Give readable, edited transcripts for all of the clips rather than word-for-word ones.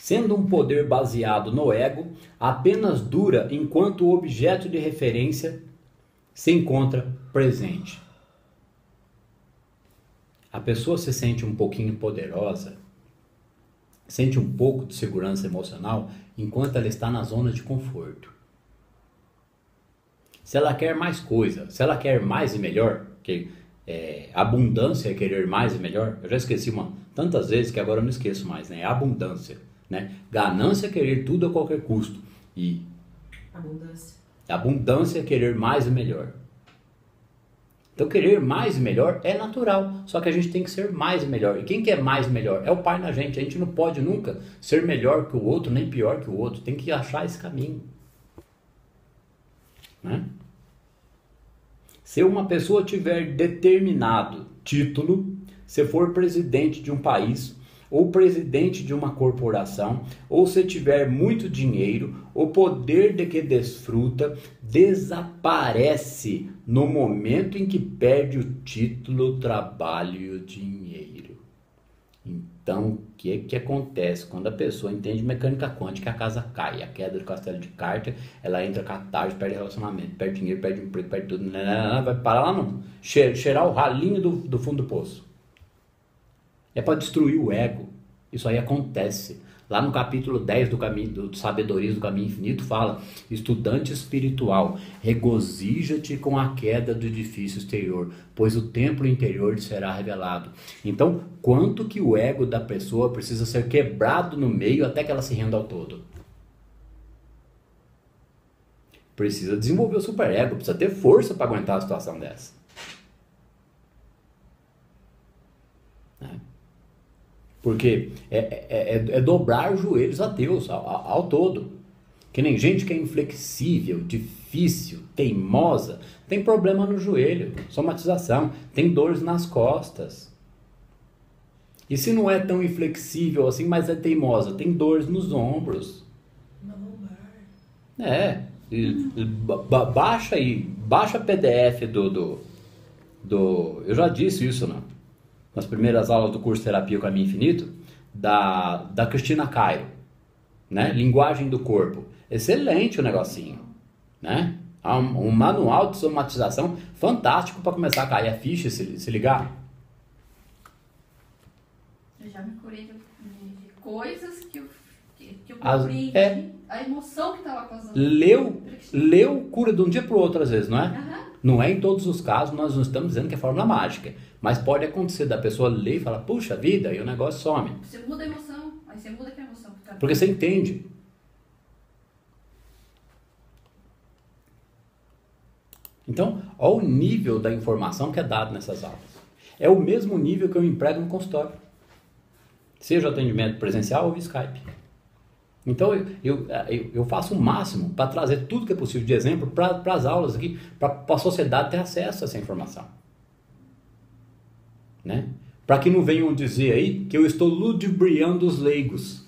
Sendo um poder baseado no ego, apenas dura enquanto o objeto de referência se encontra presente. A pessoa se sente um pouquinho poderosa, sente um pouco de segurança emocional enquanto ela está na zona de conforto. Se ela quer mais coisa, se ela quer mais e melhor, que abundância é querer mais e melhor, eu já esqueci tantas vezes que agora eu não esqueço mais, né? Abundância, né? Ganância é querer tudo a qualquer custo e abundância é querer mais e melhor. Então querer mais e melhor é natural, só que a gente tem que ser mais e melhor. E quem quer mais e melhor? É o Pai na gente. A gente não pode nunca ser melhor que o outro, nem pior que o outro. Tem que achar esse caminho, né? Se uma pessoa tiver determinado título, se for presidente de um país, ou presidente de uma corporação, ou se tiver muito dinheiro, o poder de que desfruta desaparece no momento em que perde o título, o trabalho e o dinheiro. Então, o que acontece? Quando a pessoa entende mecânica quântica, a casa cai, a queda do castelo de Carter, ela entra catarse, perde relacionamento, perde dinheiro, perde emprego, perde tudo, vai parar lá no cheirar o ralinho do fundo do poço. É para destruir o ego. Isso aí acontece. Lá no capítulo 10 do caminho do Sabedorias do Caminho Infinito fala: estudante espiritual, regozija-te com a queda do edifício exterior, pois o templo interior te será revelado. Então, quanto que o ego da pessoa precisa ser quebrado no meio até que ela se renda ao todo? Precisa desenvolver o superego, precisa ter força para aguentar a situação dessa. Porque é dobrar os joelhos a Deus, ao todo. Que nem gente que é inflexível, difícil, teimosa, tem problema no joelho, somatização, tem dores nas costas. E se não é tão inflexível assim, mas é teimosa, tem dores nos ombros. Na lombar. Baixa aí, baixa PDF do eu já disse isso, né? Nas primeiras aulas do curso Terapia o Caminho Infinito, da Cristina Cairo, né? Linguagem do corpo. Excelente o negocinho, né? Um manual de somatização fantástico para começar a cair a ficha e se ligar. Eu já me curei de coisas que eu compreendi, a emoção que estava causando. Leu, cura de um dia para o outro às vezes, não é? Uhum. Não é em todos os casos, nós não estamos dizendo que é fórmula mágica. Mas pode acontecer da pessoa ler e falar, puxa vida, e o negócio some. Você muda a emoção, aí você muda aquela emoção. Porque você entende. Então, olha o nível da informação que é dado nessas aulas. É o mesmo nível que eu emprego no consultório. Seja atendimento presencial ou via Skype. Então, eu faço o máximo para trazer tudo que é possível de exemplo para as aulas aqui, para a sociedade ter acesso a essa informação. Né? Para que não venham dizer aí que eu estou ludibriando os leigos.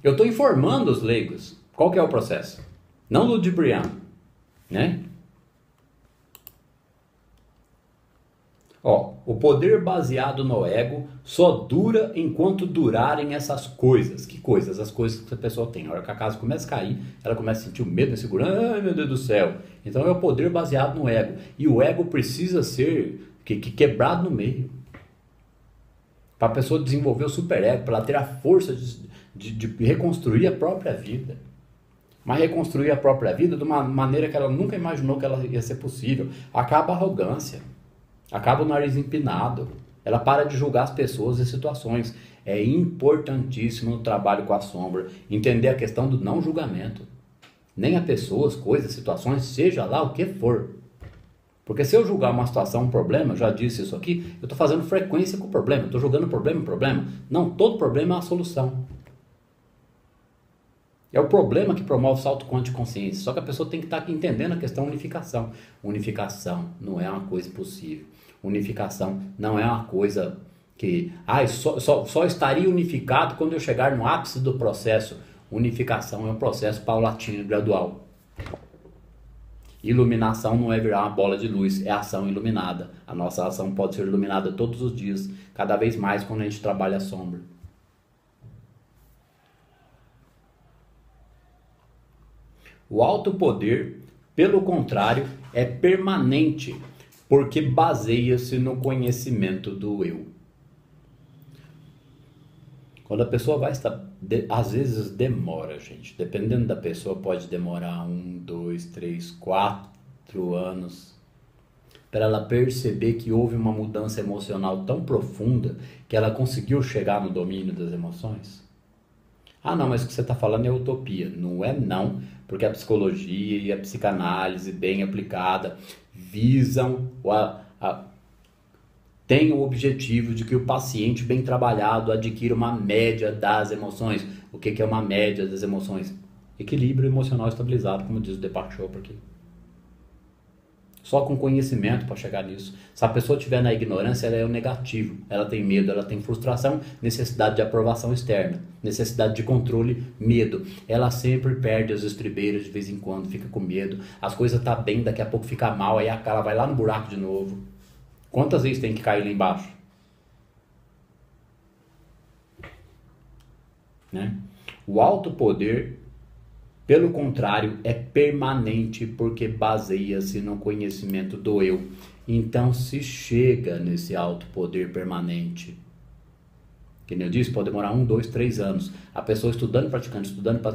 Eu estou informando os leigos. Qual que é o processo? Não ludibriando. Né? O poder baseado no ego só dura enquanto durarem essas coisas. Que coisas? As coisas que a pessoa tem. Na hora que a casa começa a cair, ela começa a sentir o medo, a insegurança. Ai, meu Deus do céu. Então é o poder baseado no ego. E o ego precisa ser quebrado no meio. Para a pessoa desenvolver o superego, para ela ter a força de reconstruir a própria vida. Mas reconstruir a própria vida de uma maneira que ela nunca imaginou que ela ia ser possível. Acaba a arrogância. Acaba o nariz empinado. Ela para de julgar as pessoas e situações. É importantíssimo no trabalho com a sombra entender a questão do não julgamento. Nem a pessoas, coisas, situações, seja lá o que for. Porque se eu julgar uma situação, um problema, eu já disse isso aqui, eu estou fazendo frequência com o problema. Eu estou jogando problema em problema. Não, todo problema é uma solução. É o problema que promove o salto quântico de consciência. Só que a pessoa tem que estar aqui entendendo a questão unificação. Unificação não é uma coisa impossível. Unificação não é uma coisa que só estaria unificado quando eu chegar no ápice do processo. Unificação é um processo paulatino, gradual. Iluminação não é virar uma bola de luz, é ação iluminada. A nossa ação pode ser iluminada todos os dias, cada vez mais quando a gente trabalha a sombra. O alto poder, pelo contrário, é permanente, porque baseia-se no conhecimento do eu. Quando a pessoa vai estar, às vezes demora, gente. Dependendo da pessoa, pode demorar 1, 2, 3, 4 anos para ela perceber que houve uma mudança emocional tão profunda que ela conseguiu chegar no domínio das emoções. Ah, não, mas o que você está falando é utopia. Não é não, porque a psicologia e a psicanálise bem aplicada visam tem o objetivo de que o paciente bem trabalhado adquira uma média das emoções. O que é uma média das emoções? Equilíbrio emocional estabilizado, como diz o Deepak Chopra aqui. Só com conhecimento para chegar nisso. Se a pessoa estiver na ignorância, ela é o negativo. Ela tem medo, ela tem frustração, necessidade de aprovação externa, necessidade de controle, medo. Ela sempre perde as estribeiras de vez em quando, fica com medo. As coisas tá bem, daqui a pouco fica mal, aí ela vai lá no buraco de novo. Quantas vezes tem que cair lá embaixo? Né? O alto poder, pelo contrário, é permanente porque baseia-se no conhecimento do eu. Então se chega nesse alto poder permanente. Que nem eu disse, pode demorar 1, 2, 3 anos. A pessoa estudando,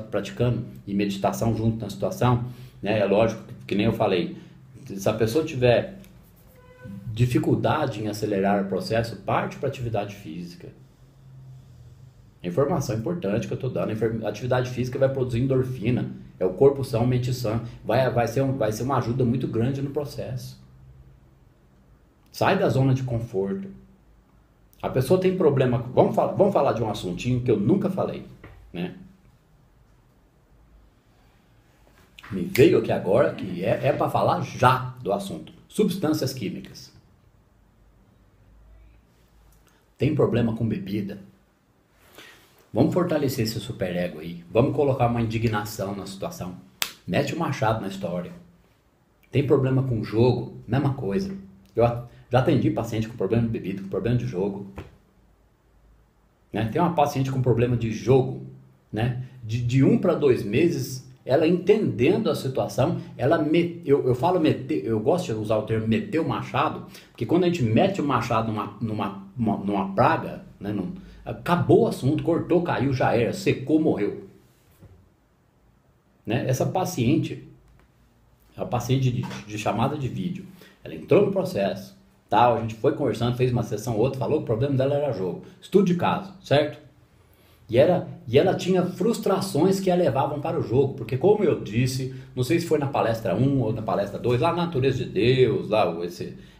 praticando e meditação junto na situação, né? É lógico que nem eu falei, se a pessoa tiver dificuldade em acelerar o processo, parte para atividade física. Informação importante que eu estou dando. Atividade física vai produzir endorfina. É o corpo são, mente sã. Vai ser uma ajuda muito grande no processo. Sai da zona de conforto. A pessoa tem problema. Vamos falar de um assuntinho que eu nunca falei, né? Me veio aqui agora que é para falar já do assunto. Substâncias químicas. Tem problema com bebida? Vamos fortalecer esse superego aí. Vamos colocar uma indignação na situação. Mete o machado na história. Tem problema com jogo? Mesma coisa. Eu já atendi paciente com problema de bebida, com problema de jogo. Né? Tem uma paciente com problema de jogo, né? De 1 para 2 meses, ela entendendo a situação, eu gosto de usar o termo meter o machado, porque quando a gente mete o machado numa praga, né, acabou o assunto, cortou, caiu, já era, secou, morreu. Né? Essa paciente, a paciente de chamada de vídeo, ela entrou no processo, tal, a gente foi conversando, fez uma sessão outra, falou que o problema dela era jogo, estudo de caso, certo? E ela tinha frustrações que a levavam para o jogo, porque como eu disse, não sei se foi na palestra 1 ou na palestra 2, lá na Natureza de Deus,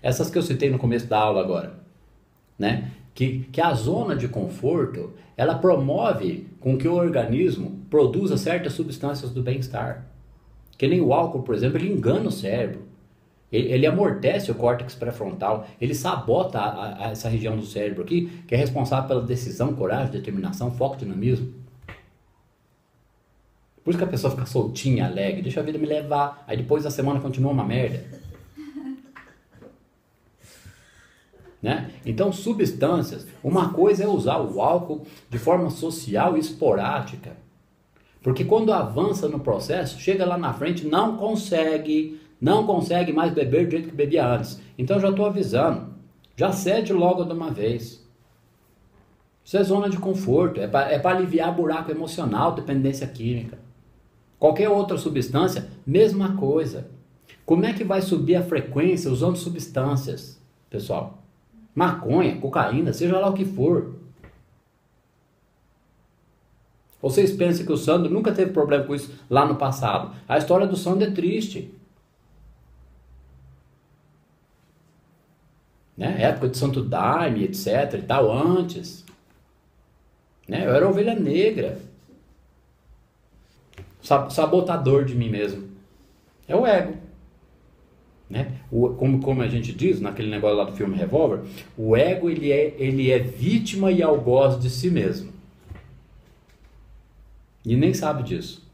essas que eu citei no começo da aula agora, né? Que a zona de conforto, ela promove com que o organismo produza certas substâncias do bem-estar. Que nem o álcool, por exemplo, ele engana o cérebro. Ele amortece o córtex pré-frontal, ele sabota essa região do cérebro aqui, que é responsável pela decisão, coragem, determinação, foco, dinamismo. Por isso que a pessoa fica soltinha, alegre, deixa a vida me levar, aí depois da semana continua uma merda. Né? Então, substâncias, uma coisa é usar o álcool de forma social e esporádica, porque quando avança no processo, chega lá na frente, não consegue mais beber do jeito que bebia antes. Então já estou avisando, já cede logo de uma vez. Isso é zona de conforto, é para aliviar buraco emocional, dependência química. Qualquer outra substância, mesma coisa. Como é que vai subir a frequência usando substâncias, pessoal? Maconha, cocaína, seja lá o que for. Vocês pensam que o Sandro nunca teve problema com isso lá no passado. A história do Sandro é triste. Né? Época de Santo Daime, etc. e tal, antes. Né? Eu era ovelha negra. Sabotador de mim mesmo. É o ego. Né? Como a gente diz naquele negócio lá do filme Revolver, o ego ele é vítima e algoz de si mesmo. E nem sabe disso.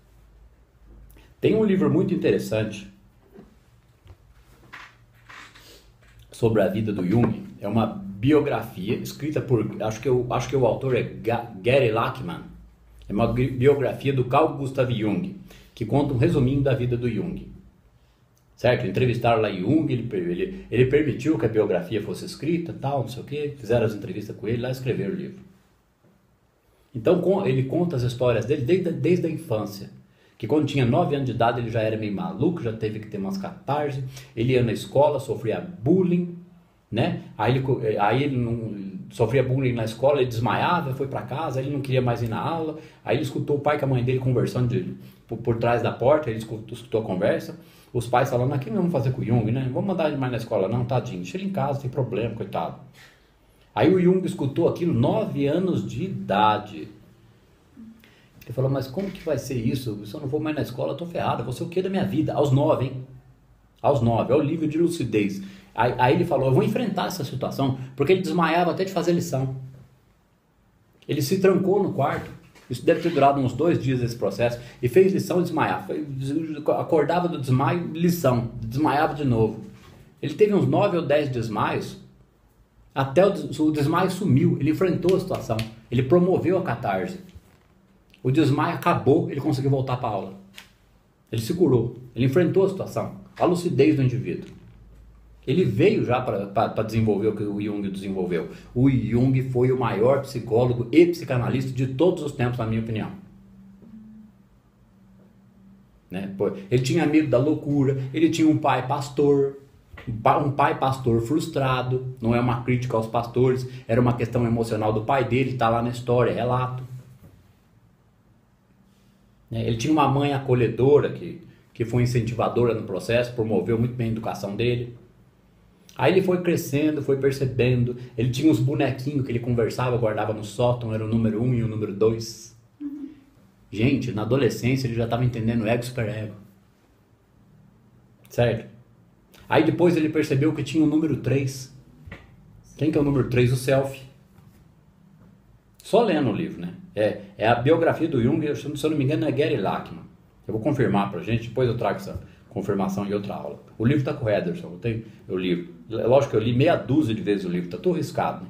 Tem um livro muito interessante sobre a vida do Jung. É uma biografia escrita por, acho que o autor é Gary Lachman. É uma biografia do Carl Gustav Jung. que conta um resuminho da vida do Jung. Certo? Entrevistaram lá Jung, ele permitiu que a biografia fosse escrita, tal, não sei o quê, fizeram as entrevistas com ele, lá escreveram o livro. Então ele conta as histórias dele desde a infância. Que quando tinha 9 anos de idade ele já era meio maluco, já teve que ter umas catarse, ele ia na escola, sofria bullying, né? Aí ele não sofria bullying na escola, ele desmaiava, foi para casa, ele não queria mais ir na aula, aí ele escutou o pai com a mãe dele conversando por trás da porta, ele escutou a conversa, os pais falando, aqui não vamos fazer com o Jung, né? Não vamos mandar ele mais na escola não, tadinho, deixa ele em casa, tem problema, coitado. Aí o Jung escutou aquilo, 9 anos de idade. Ele falou, mas como que vai ser isso? Se eu não vou mais na escola, eu tô ferrado, eu vou ser o que da minha vida? Aos 9, hein? Aos 9, é o nível de lucidez. Aí ele falou, eu vou enfrentar essa situação, porque ele desmaiava até de fazer lição. Ele se trancou no quarto, isso deve ter durado uns 2 dias esse processo, e fez lição e desmaiava. Acordava do desmaio, lição, desmaiava de novo. Ele teve uns 9 ou 10 desmaios, até o desmaio sumiu, ele enfrentou a situação, ele promoveu a catarse. O desmaio acabou, ele conseguiu voltar para a aula. Ele se curou, ele enfrentou a situação, a lucidez do indivíduo. Ele veio já para desenvolver o que o Jung desenvolveu. O Jung foi o maior psicólogo e psicanalista de todos os tempos, na minha opinião. Né? Ele tinha medo da loucura, ele tinha um pai pastor, um pai pastor frustrado, não é uma crítica aos pastores, era uma questão emocional do pai dele, está lá na história, relato. Ele tinha uma mãe acolhedora que foi incentivadora no processo, promoveu muito bem a educação dele. Aí ele foi crescendo, foi percebendo, ele tinha uns bonequinhos que ele conversava, guardava no sótão, era o número 1 e o número 2. Gente, na adolescência ele já estava entendendo ego e superego. Certo? Aí depois ele percebeu que tinha o número 3. Quem que é o número 3? O self. Só lendo o livro, né? É a biografia do Jung, se eu não me engano é Gary Lachman. Eu vou confirmar pra gente, depois eu trago essa confirmação em outra aula. O livro tá com o Ederson, eu li. Lógico que eu li meia dúzia de vezes o livro, tá todo riscado, né?